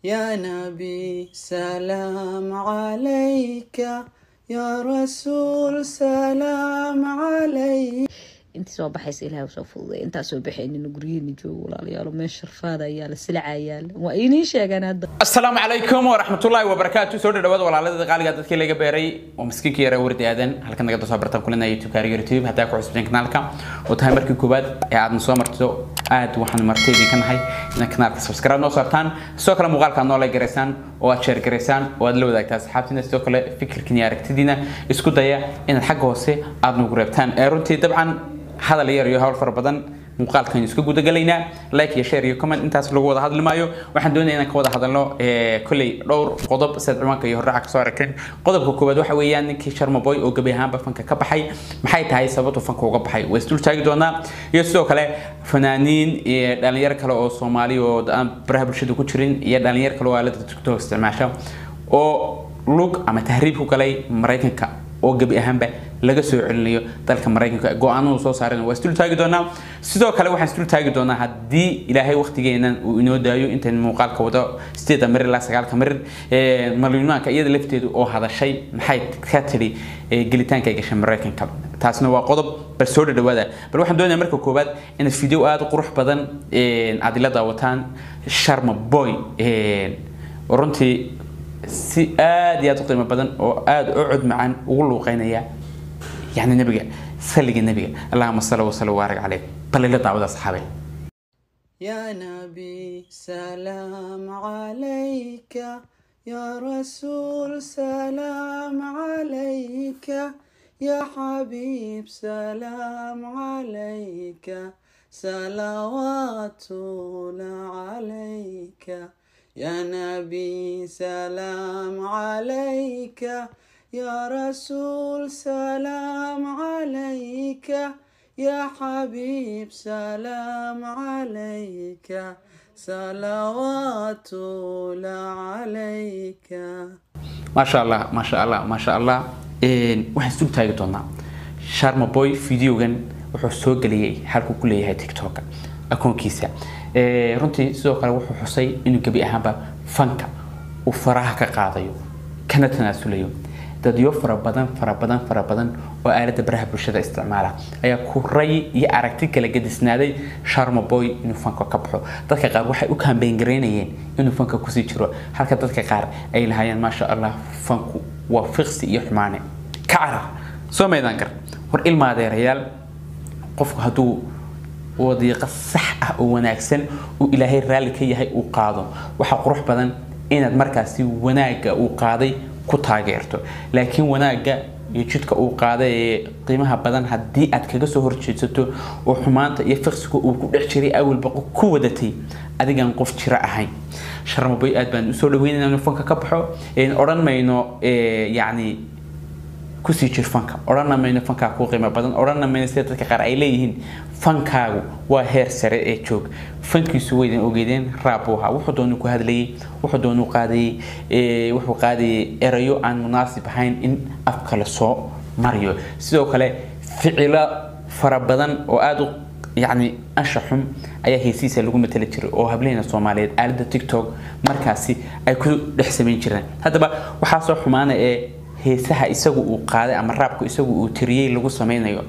يا نبي سلام عليك يا رسول سلام عليك. انت soo baxaysa ilaahay soo fududay inta soo bixin gurigeena joogo walaalayaal meesha sharfaada ayaa la silcaayaan waa inii sheegan hadda. السلام عليكم ورحمة الله وبركاته. سود الدواد ولا على ذلك قال قد كي بيري ومسكين كي يرورد آذن هل كنا قد صبرتم كلنا يوتيوب كاري يوتيوب هتاك وحسبين كنالك وتهاي مركي كوباد قاعد نصامرتو آد وحن مرتين كان هاي إن كنالك سبسكرايب نوصرتان سوكلا مغال كان نولا جريسان واتشير جريسان وادلو ذاك تاسحابتنا سوكلا فكر كنيارك تدينا اسكو دايا إن الحق هوسي آد نقربتان ايرونتي طبعا هذا اللي يريو هول فربضان مقال كان يسكو جود جلينا لايك يا شير يا كومنت انت اسلوق وضع هذا المايو وحن دوني انك وضع هذا له كل دور قضب سد عمانك يهرعك صاركن قضب كوباد waxa weeyaan ninkii Sharma Boy oo gabi ahaan fanka ka baxay maxay tahay sababta fanka uga baxay way istul taagi doonaa iyo sidoo kale fanaaniin iyo dhalinyaro kale oo Soomaali oo aan baraha bulshada ku jirin iyo dhalinyaro kale oo aalada TikTok isticmaasha oo lug ama tahriib ku galay Mareykanka oo gabi ahaanba laga soo celinayo dalka Mareykanka go'aano soo saareen waa istul taagi doonaa sidoo kale waxaan istul taagi doonaa hadii Ilaahay waqtigeena uu inoo daayo intaan muuqaalka wada 8 mir ilaa 9 mir maliyuunka iyada lafteedu oo hadashay maxay ka tiri gelitaanka gashay Mareykanka taasna waa qodob bal soo dhawaada bal waxaan doonayaa marka koobaad in video aad qurux badan aad ila daawataan Sharma Boy runtii si aad iyo aad u qiimo badan oo aad u cod macaan ugu luuqeynaya يعني نبي سلق النبي اللهم صل وسلم وبارك عليه بل لا تعود أصحابي. يا نبي سلام عليك يا رسول سلام عليك يا حبيب سلام عليك صلوات الله عليك يا نبي سلام عليك يا رسول سلام عليك يا حبيب سلام عليك صلوات الله عليك. ما شاء الله ما شاء الله ما شاء الله. waxaan soo taagi doonaa Sharma Boy videogan wuxuu soo galiyay halku ku leeyahay TikTok akoonkiisa runtii sidoo kale wuxuu xusay inuu gabi ahaanba fanka uu faraha ka qaadayo kana tanaasulayo dad yo fara badan oo aalada baraha bulshada isticmaala ayaa ku ray iyo aragti kala gadisnaaday Sharma Boy inuu fanka ka baxo dadka qaar waxay u campaign gareynayeen inuu fanka ku sii jiro halka dadka qaar ay lahaayeen ma sha Allah fanku waa fiqsi iyo xumaane ka carar soo meedan gar war ilmaadeerayaal qofku haduu wadiiqa sax ah oo wanaagsan oo Ilaahay raali ka yahay uu qaado waxa qurux badan inaad markaasi wanaaga uu qaaday ku taageerto laakiin wanaaga iyo jidka uu qaaday qiimaha badan hadii aad kaga soo horjeedsato oo xumaanta iyo fiqsiga uu ku dhex jiray awal baqo ku wadatay adigan qof jira ahayn Sharma Boy aad baan u soo dhaweynaa inuu fanka ka baxo oran mayno yaani ku sii jir fanka oran mayno fanka ku qiimo badan oran mayno sida dadka qaar ay leeyihiin fankaagu waa heer sare ee joog fankiisu weydin ogeedeen raabuha wuxuu doonu ku hadlayay wuxuu doonu qaaday wuxuu qaaday erayo aan munaasib ahayn in afka la soo mariyo sidoo kale ficilo fara badan oo aad u يعني أشحم أي هيسيسة لقوم تلتشر أو هبلينا الصوماليات على TikTok مركزي أي كل لحسمين جرا هذا بقى وحاسو حمانا هيسها يسوي وقاعدة أما رابكو يسوي وتريي لقو سمينا يو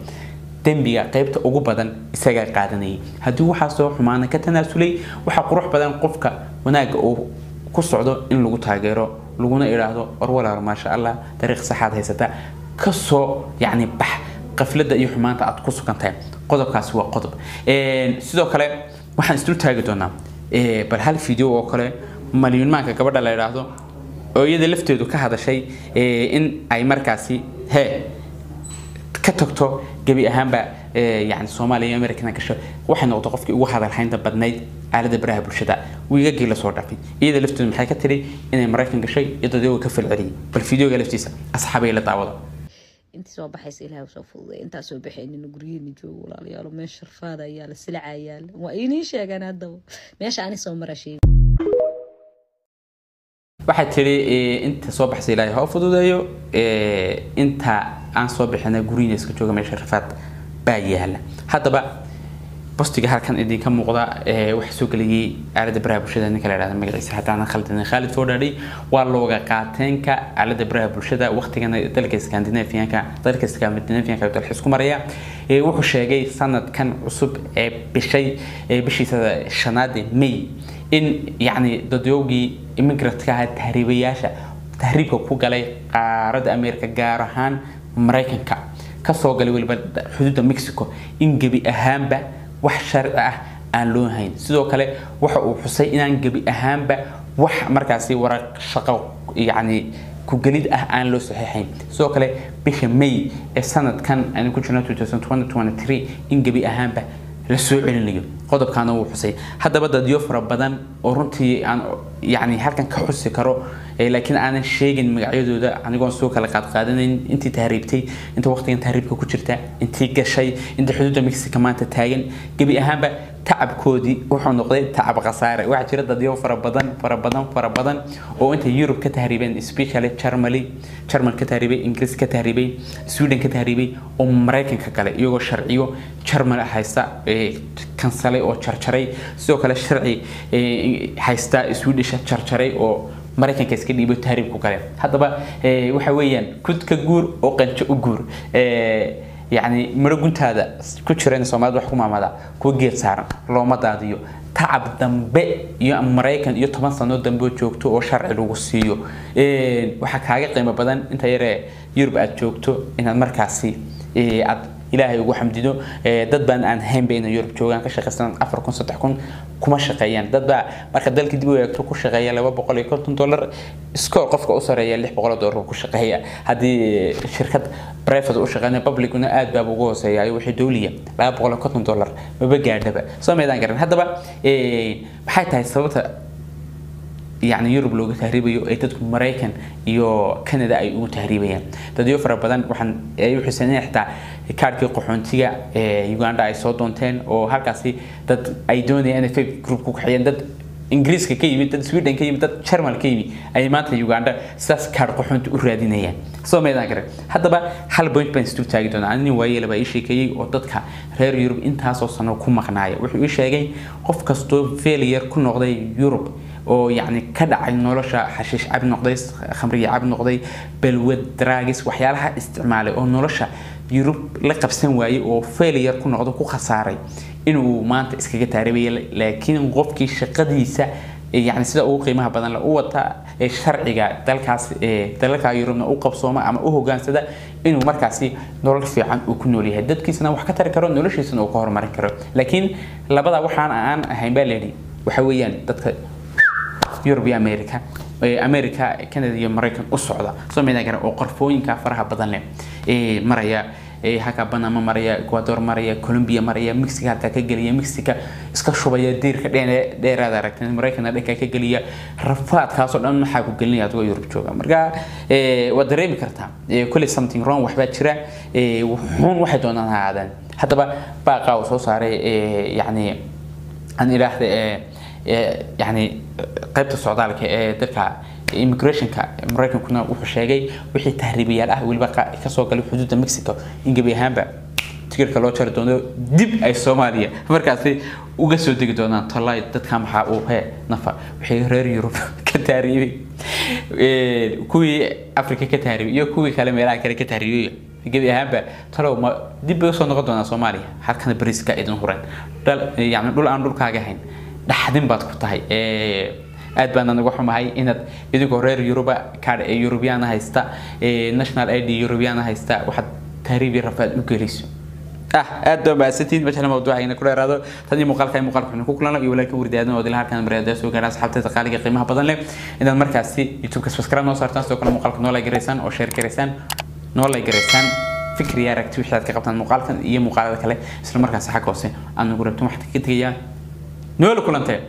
دنبيا قيبت أوجو بدن يسجع قاعدني هدو حاسو حمانا كتناسلي وحقروح بدن قفك وناق أو كسعدو إن لقو تاجره لقونا إرادو أرولا ما شاء الله طريق صحات هيستا كسو يعني بح قفلة iyo xumaanta aad ku sugantahay qodobkaas waa qodob sidoo kale waxaan isku taagi doonaa bal hal video oo kale maliyuunka gabadha la yiraahdo oo iyada lafteedu ka hadashay in ay markaasi ka tagto gabi ahaanba yani Soomaaliya iyo Amerikana gasho waxay noqdo qofkii ugu hadal haynta badnayd aalada baraha bulshada wiiga gila soo dhafay iyada lafteedu maxay ka tiri inay Mareykan gashay iyadoo ka falceliyay bal videoga laftiisa asxaabay la daawada انت soo baxaysa ilaahay soo fududay inta soo bixin gurigeena joogo walaalayaal meesha sharfaada ayaa la silcaayaan waa inii sheegan hadda meesha aan soo marashay waxay tiri inta soo baxaysa ilaahay ha fududeeyo inta aan soo bixina gurigeena iska jooga meesha sharfaad baa yaala hadaba بوستيجا هالكان إدين كم مقطع وحسوق لي على دبرها برشة إنك لا هذا مقطع حتى أنا خالد فوراري والله قاعدين على دبرها برشة وقت كان تلك اسكندنافيا تلك اسكندنافيا كانت الحسكم مريا وحش جاي سنة كان عصب بشيء شناد مي إن يعني ضديوجي إمكرت كه تهريبياشة تهريبك فوق على قارة أمريكا جارهان مريكا كسوق اللي والبلد حدود مكسيكو إن جبي أهم به وحشر aan loo hayn sidoo kale waxa uu xusay inaan gabi ahaanba wax markaasi waraq shaqo yani ku galid aan loo saxiixayn sidoo kale bisha May ee sanadkan aan ku jirno 2023 in gabi ahaanba la soo celinayo qodobkaana uu xusay hadaba dadyo fara badan oo runtii aan yani halkan ka xusi karo laakiin aanan sheegin magacyadooda anigoon soo kala qaadanayn intii tahriibtay inta waqtigan tahriibka ku jirta intii gashay inta xuduudda Mexico maanta taagan gabi ahaanba تعبكودي وحنا نقدر تعب قصير واحد شرط ضيوف فربضن وأنت يوروب كتهريبين سبيشالي تشارمال كتهريبي إنجليز كتهريبي سويدن كتهريبي وأمريكا ككله يوغو شرعيو تشارمال حيستا كنسلي أو تشرشري سو كله شرعي حيستا سويدش تشرشري أو مريكان كيسكين يبو تهريب ككله هذا بقى وحويان كنت كجور أو قنش أجور يعني مرقنت هذا كشرين سوماد وحكومة ماذا كوجيت سعر لو ما داديو تعب دمبي يا أمريكان يا طبعا صنود دمبي جوكتو أو شرع الوصيو وحكي حاجة قيمة بدن أنت يرى يربع جوكتو إن المركزي إلهي وجو حمدينه ضد بان عن هم بين يوروب جوجان كشخصنا أفريقيا ستحكون كم شقيان ضد بقى مركز ذلك دبوا يكتروا شقيان لو بقول يكون $1 سكور قفك أسرة اللي بقول $1 كشقيان هذه شركة برايفت أو شغالة بابليك ونا أد بابوجو سيا وحيد دولية لا بقول يكون $1 ما بقى ده سامي ده كرن هذا بقى بحيث هاي صوتها يعني يوروب لو تهريبيو أي تدخل مريكان يو كندا أي أو تهريبيا تديو فربدان وحن أي حسنين حتى كاركي قحونتيا يوغندا أي صوتونتين أو هالكاسي تد أيدوني أنا في جروب كوكحيان تد إنجليز كيمي تد سويدن كيمي تد شرمال كيمي أي مات يوغندا ساس كار قحونت أورادينيا سو ميدان كره حتى بقى حل بوينت بنستو تاجدون عني ويا لبا إيش كي وضدك غير يوروب أنت هاسوسنا وكم مقنعية وإيش جاي قف كستو فيلير كل نقطة يوروب أو يعني كذا عن نورشة حشيش عب نقديس خمرية عب نقدي بالود دراجس وحيالها استعماله أو نورشة يوروب لقب سنوي أو فيلير كنا نقدو كو خساري إنه ما أنت إسكجة تهريبية لكن غفكي شقديسة يعني سيدا أو قيمها بدن لأو تا الشرعية دلك يوروبنا أو قبصوما أما أو جان سيدا إنه مركزي نور في عن وكنوا ليه دد كيسنا وحكتر كرون نورش يسنا وقهر مركره لكن لبضع وحنا عن هيبالي وحويان دد يوروبيا أمريكا كندا يا أمريكا أسعدا سمينا كنا أقرفوين كفرها بدن له مريا هكا بنما مريا إكوادور مريا كولومبيا مريا مكسيكا تكجلية مكسيكا إسكاشوبيا دير دير هذا ركن أمريكا ناديكا كجلية رفات خاصة أن حاجو جلني أتوقع يوروب شوكا مرجع ودريم كرتها كل something wrong وحبات شراء وحون واحد وانا هذا حتى بقى وصوص عليه يعني أن إله يعني قيبت السعودية كدركا immigration كأمريكا كنا وحشاجي وحي تهريبية له والبقاء كسوق له حدود مكسيكو إن جبي هامبا تقدر كلو تردونه دب أي سوماليا مركزي وقصوا تقدرون طلع تتكلم حقه هي نفع وحي غير يوروب كتهريبي كوي أفريقيا كتهريبي يو كوي كلام يلا كده كتهريبي جبي هامبا ترى ما دب يوصل نقطة سوماليا حتى كان بريس كأيدن هورن يعني دول أمر كاجهين لحدين بعد كتاهي aad baan anagu xumahay inaad idinku reer Yuruba kaar European haysta national ID European haysta waxa taariibi rafaad u geliso aad baa baasatiin bajana mawduucayna ku dheeraado tani muuqaalka ku kulana iyo walaalka wardiyadna oo dilaa halkan bareedo soo gaar asxaabta qaaliga qiimaha badan leh inaad markaasi YouTube ka subscribe noo saartaan soo kale muuqaalka noo like gareysaan oo share gareysaan noo like gareysaan fikri aragti wixii aad ka qabtaan muuqaalkan iyo muuqaalada kale isla markaas xaq hoose aan ugu rabto wax ka tagaya noo la kulantay